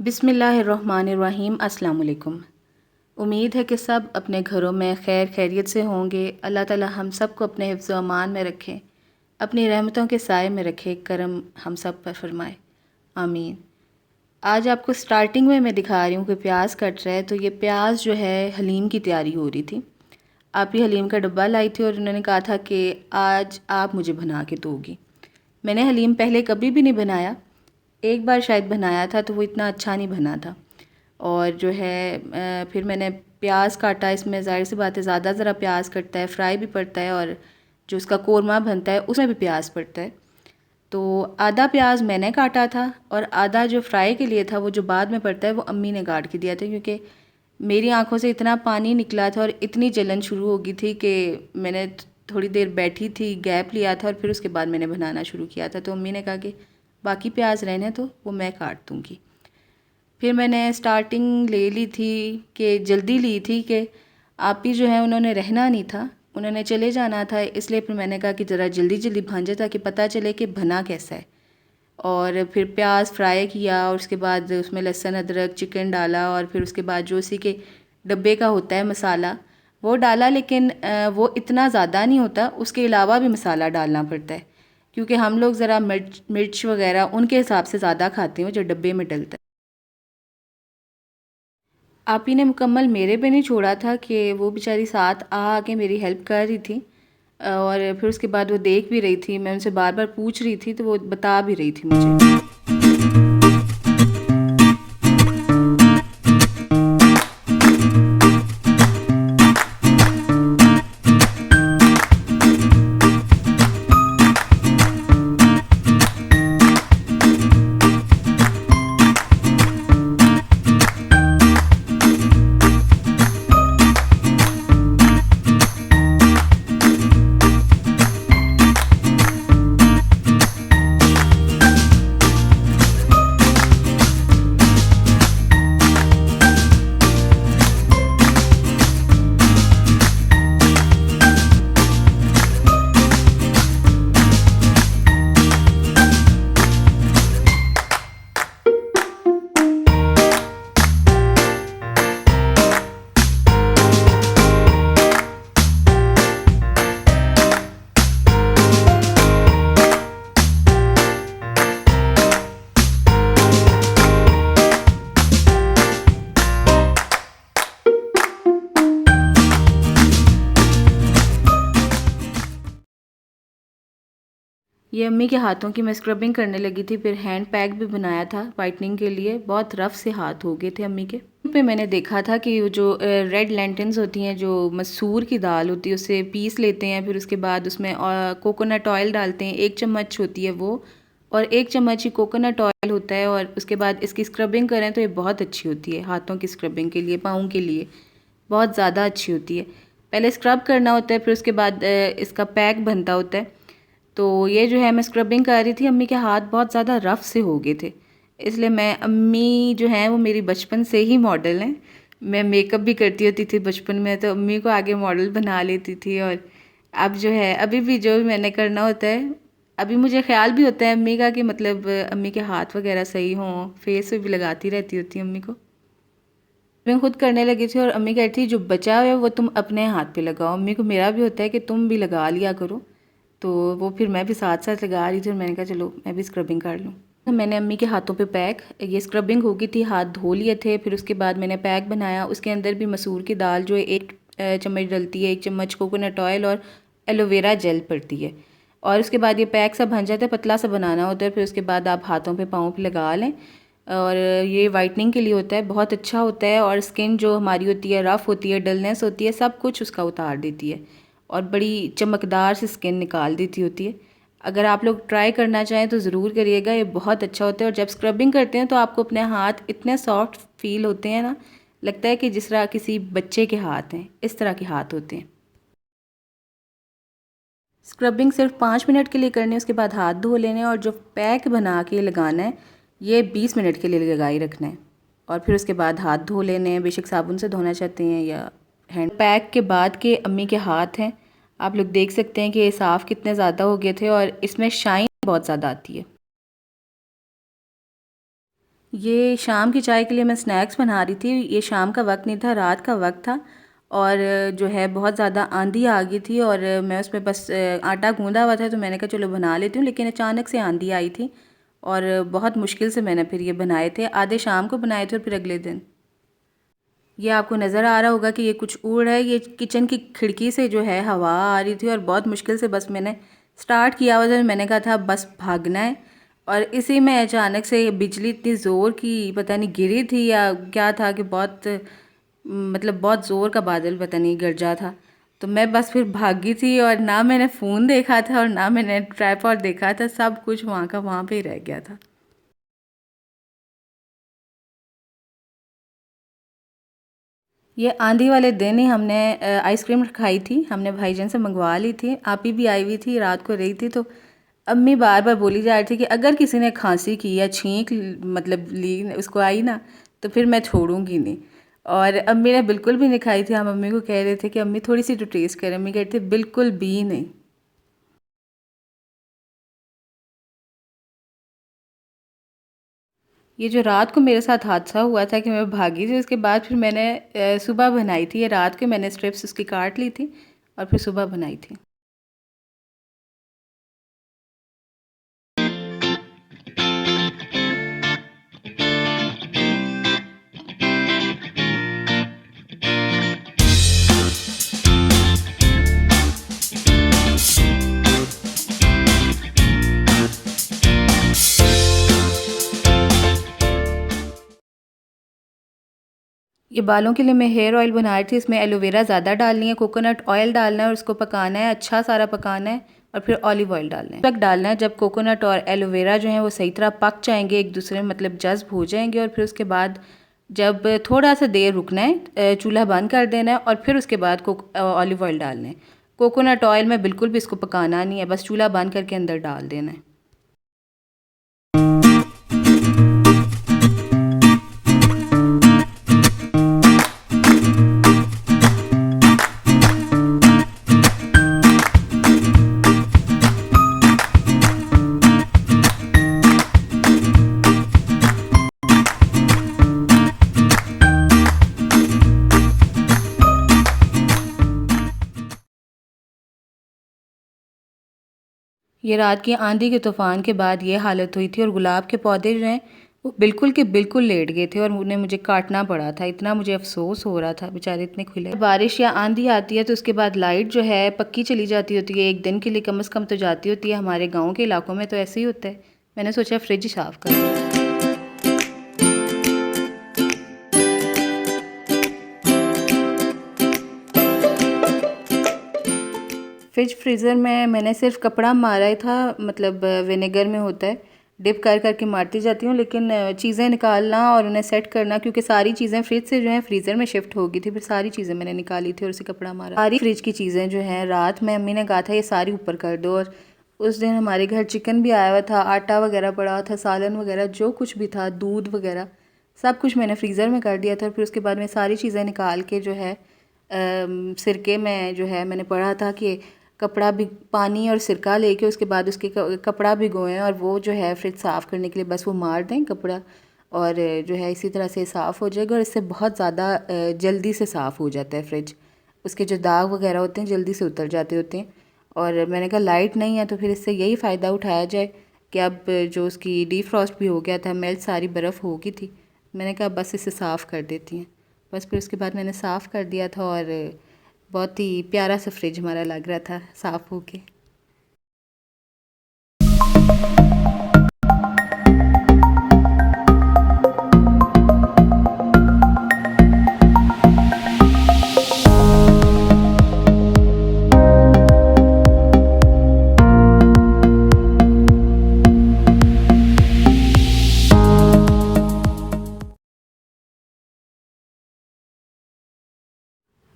बिस्मिल्लाहिर्रहमानिर्रहीम। अस्सलाम वालेकुम। उम्मीद है कि सब अपने घरों में खैर खैरियत से होंगे। अल्लाह ताला हम सब को अपने हिफ्ज़ व अमान में रखे, अपनी रहमतों के साए में रखे, करम हम सब पर फरमाए, आमीन। आज आपको स्टार्टिंग में मैं दिखा रही हूँ कि प्याज कट रहा है। तो ये प्याज जो है हलीम की तैयारी हो रही थी। आप ही हलीम का डब्बा लाई थी और उन्होंने कहा था कि आज आप मुझे बना के दोगी। मैंने हलीम पहले कभी भी नहीं बनाया, एक बार शायद बनाया था तो वो इतना अच्छा नहीं बना था। और जो है फिर मैंने प्याज काटा। इसमें ज़ाहिर सी बात है ज़्यादा ज़रा प्याज कटता है, फ्राई भी पड़ता है और जो उसका कोरमा बनता है उसमें भी प्याज पड़ता है। तो आधा प्याज मैंने काटा था और आधा जो फ्राई के लिए था वो जो बाद में पड़ता है वो अम्मी ने काट के दिया था, क्योंकि मेरी आंखों से इतना पानी निकला था और इतनी जलन शुरू हो गई थी कि मैंने थोड़ी देर बैठी थी, गैप लिया था और फिर उसके बाद मैंने बनाना शुरू किया था। तो अम्मी ने कहा कि बाकी प्याज रहने तो वो मैं काट दूँगी। फिर मैंने स्टार्टिंग ले ली थी कि जल्दी ली थी कि आप ही जो है उन्होंने रहना नहीं था, उन्होंने चले जाना था, इसलिए फिर मैंने कहा कि ज़रा जल्दी जल्दी भांजे ताकि पता चले कि बना कैसा है। और फिर प्याज फ्राई किया और उसके बाद उसमें लहसुन अदरक चिकन डाला और फिर उसके बाद जो उसी के डब्बे का होता है मसाला वो डाला। लेकिन वो इतना ज़्यादा नहीं होता, उसके अलावा भी मसाला डालना पड़ता है, क्योंकि हम लोग ज़रा मिर्च वगैरह उनके हिसाब से ज़्यादा खाते हैं जो डब्बे में डलता है। आप ही ने मुकम्मल मेरे पे नहीं छोड़ा था कि वो बेचारी साथ आ आके मेरी हेल्प कर रही थी और फिर उसके बाद वो देख भी रही थी। मैं उनसे बार बार पूछ रही थी तो वो बता भी रही थी मुझे। ये अम्मी के हाथों की मैं स्क्रबिंग करने लगी थी। फिर हैंड पैक भी बनाया था वाइटनिंग के लिए। बहुत रफ़ से हाथ हो गए थे अम्मी के। पे मैंने देखा था कि जो रेड लेंटिल्स होती हैं, जो मसूर की दाल होती है, उससे पीस लेते हैं, फिर उसके बाद उसमें कोकोनट ऑयल डालते हैं, 1 चम्मच होती है वो, और 1 चम्मच ही कोकोनट ऑयल होता है। और उसके बाद इसकी स्क्रबिंग करें तो ये बहुत अच्छी होती है हाथों की स्क्रबिंग के लिए, पाँव के लिए बहुत ज़्यादा अच्छी होती है। पहले स्क्रब करना होता है, फिर उसके बाद इसका पैक बनता होता है। तो ये जो है मैं स्क्रबिंग कर रही थी, अम्मी के हाथ बहुत ज़्यादा रफ़ से हो गए थे, इसलिए मैं अम्मी जो हैं वो मेरी बचपन से ही मॉडल हैं। मैं मेकअप भी करती होती थी बचपन में, तो अम्मी को आगे मॉडल बना लेती थी। और अब जो है अभी भी जो भी मैंने करना होता है, अभी मुझे ख्याल भी होता है अम्मी का कि मतलब अम्मी के हाथ वगैरह सही हों, फेस पे भी लगाती रहती होती अम्मी को। मैं खुद करने लगी थी और अम्मी कहती थी जो बचा हुआ है वो तुम अपने हाथ पे लगाओ। अम्मी को मेरा भी होता है कि तुम भी लगा लिया करो, तो वो फिर मैं भी साथ साथ लगा रही थी और मैंने कहा चलो मैं भी स्क्रबिंग कर लूँ। तो मैंने अम्मी के हाथों पे पैक, ये स्क्रबिंग हो गई थी, हाथ धो लिए थे। फिर उसके बाद मैंने पैक बनाया, उसके अंदर भी मसूर की दाल जो है 1 चम्मच डलती है, 1 चम्मच कोकोनट ऑयल और एलोवेरा जेल पड़ती है। और उसके बाद ये पैक सा बन जाता है, पतला सा बनाना होता है। फिर उसके बाद आप हाथों पे पाँव पे लगा लें और ये वाइटनिंग के लिए होता है, बहुत अच्छा होता है। और स्किन जो हमारी होती है रफ़ होती है, डलनेस होती है, सब कुछ उसका उतार देती है और बड़ी चमकदार सी स्किन निकाल देती होती है। अगर आप लोग ट्राई करना चाहें तो ज़रूर करिएगा, ये बहुत अच्छा होता है। और जब स्क्रबिंग करते हैं तो आपको अपने हाथ इतने सॉफ्ट फील होते हैं ना, लगता है कि जिस तरह किसी बच्चे के हाथ हैं, इस तरह के हाथ होते हैं। स्क्रबिंग सिर्फ 5 मिनट के लिए करनी है, उसके बाद हाथ धो लेने। और जो पैक बना के लगाना है ये 20 मिनट के लिए लगा ही रखना है और फिर उसके बाद हाथ धो लेने हैं। बेशक साबुन से धोना चाहते हैं या हैंड। पैक के बाद के अम्मी के हाथ हैं, आप लोग देख सकते हैं कि ये साफ़ कितने ज़्यादा हो गए थे और इसमें शाइन बहुत ज़्यादा आती है। ये शाम की चाय के लिए मैं स्नैक्स बना रही थी। ये शाम का वक्त नहीं था, रात का वक्त था और जो है बहुत ज़्यादा आंधी आ गई थी और मैं उसमें बस आटा गूंदा हुआ था तो मैंने कहा चलो बना लेती हूँ, लेकिन अचानक से आंधी आई थी और बहुत मुश्किल से मैंने फिर ये बनाए थे। आधे शाम को बनाए थे और फिर अगले दिन। ये आपको नज़र आ रहा होगा कि ये कुछ उड़ है। ये किचन की खिड़की से जो है हवा आ रही थी और बहुत मुश्किल से बस मैंने स्टार्ट किया हुआ था। मैंने कहा था बस भागना है और इसी में अचानक से बिजली इतनी ज़ोर की पता नहीं गिरी थी या क्या था कि बहुत मतलब बहुत ज़ोर का बादल पता नहीं गरजा था। तो मैं बस फिर भागी थी और ना मैंने फ़ोन देखा था और ना मैंने ट्राइपॉड देखा था, सब कुछ वहाँ का वहाँ पे ही रह गया था। ये आंधी वाले दिन ही हमने आइसक्रीम खाई थी। हमने भाईजान से मंगवा ली थी। आपी भी आई हुई थी, रात को रही थी तो अम्मी बार बार बोली जा रही थी कि अगर किसी ने खांसी की या छींक मतलब ली उसको आई ना तो फिर मैं छोड़ूंगी नहीं। और अम्मी ने बिल्कुल भी नहीं खाई थी। हम अम्मी को कह रहे थे कि अम्मी थोड़ी सी तो टेस्ट करें। अम्मी कहती थी बिल्कुल भी नहीं। ये जो रात को मेरे साथ हादसा हुआ था कि मैं भागी थी, उसके बाद फिर मैंने सुबह बनाई थी। ये रात को मैंने स्ट्रिप्स उसकी काट ली थी और फिर सुबह बनाई थी। ये बालों के लिए मैं हेयर ऑयल बना रही थी। इसमें एलोवेरा ज़्यादा डालनी है, कोकोनट ऑयल डालना है और उसको पकाना है, अच्छा सारा पकाना है और फिर ऑलिव ऑयल डालना है। तक डालना है जब कोकोनट और एलोवेरा जो है वो सही तरह पक जाएंगे, एक दूसरे में मतलब जज्ब हो जाएंगे और फिर उसके बाद जब थोड़ा सा देर रुकना है, चूल्हा बंद कर देना है और फिर उसके बाद ऑलिव ऑयल डालना है। कोकोनट ऑयल में बिल्कुल भी इसको पकाना नहीं है, बस चूल्हा बंद करके अंदर डाल देना है। ये रात की आंधी के तूफ़ान के बाद ये हालत हुई थी और गुलाब के पौधे जो हैं वो बिल्कुल के बिल्कुल लेट गए थे और उन्हें मुझे काटना पड़ा था। इतना मुझे अफसोस हो रहा था, बेचारे इतने खुले। बारिश या आंधी आती है तो उसके बाद लाइट जो है पक्की चली जाती होती है, एक दिन के लिए कम से कम तो जाती होती है। हमारे गाँव के इलाकों में तो ऐसे ही होता है। मैंने सोचा फ्रिज साफ़ कर। फ्रिज फ्रीज़र में मैंने सिर्फ कपड़ा मारा ही था, मतलब विनेगर में होता है, डिप कर करके मारती जाती हूँ। लेकिन चीज़ें निकालना और उन्हें सेट करना, क्योंकि सारी चीज़ें फ्रिज से जो है फ्रीज़र में शिफ्ट हो गई थी, फिर सारी चीज़ें मैंने निकाली थी और उसे कपड़ा मारा। सारी फ्रिज की चीज़ें जो हैं रात में अम्मी ने कहा था ये सारी ऊपर कर दो। और उस दिन हमारे घर चिकन भी आया हुआ था, आटा वगैरह पड़ा हुआ था, सालन वगैरह जो कुछ भी था, दूध वगैरह सब कुछ मैंने फ्रीज़र में कर दिया था। और फिर उसके बाद में सारी चीज़ें निकाल के जो है सिरके में जो है मैंने पढ़ा था कि कपड़ा भी पानी और सिरका लेके उसके बाद उसके कपड़ा भिगोएं और वो जो है फ्रिज साफ़ करने के लिए बस वो मार दें कपड़ा और जो है इसी तरह से साफ़ हो जाएगा। और इससे बहुत ज़्यादा जल्दी से साफ़ हो जाता है फ्रिज। उसके जो दाग वगैरह होते हैं जल्दी से उतर जाते होते हैं। और मैंने कहा लाइट नहीं है तो फिर इससे यही फ़ायदा उठाया जाए कि अब जो उसकी डीफ्रॉस्ट भी हो गया था, मेल्ट सारी बर्फ़ हो गई थी, मैंने कहा बस इसे साफ़ कर देती हैं। बस फिर उसके बाद मैंने साफ़ कर दिया था और बहुत ही प्यारा सा फ्रिज हमारा लग रहा था साफ़ होके।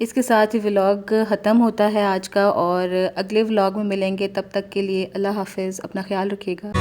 इसके साथ ही व्लॉग ख़त्म होता है आज का और अगले व्लॉग में मिलेंगे। तब तक के लिए अल्लाह हाफ़िज़, अपना ख्याल रखिएगा।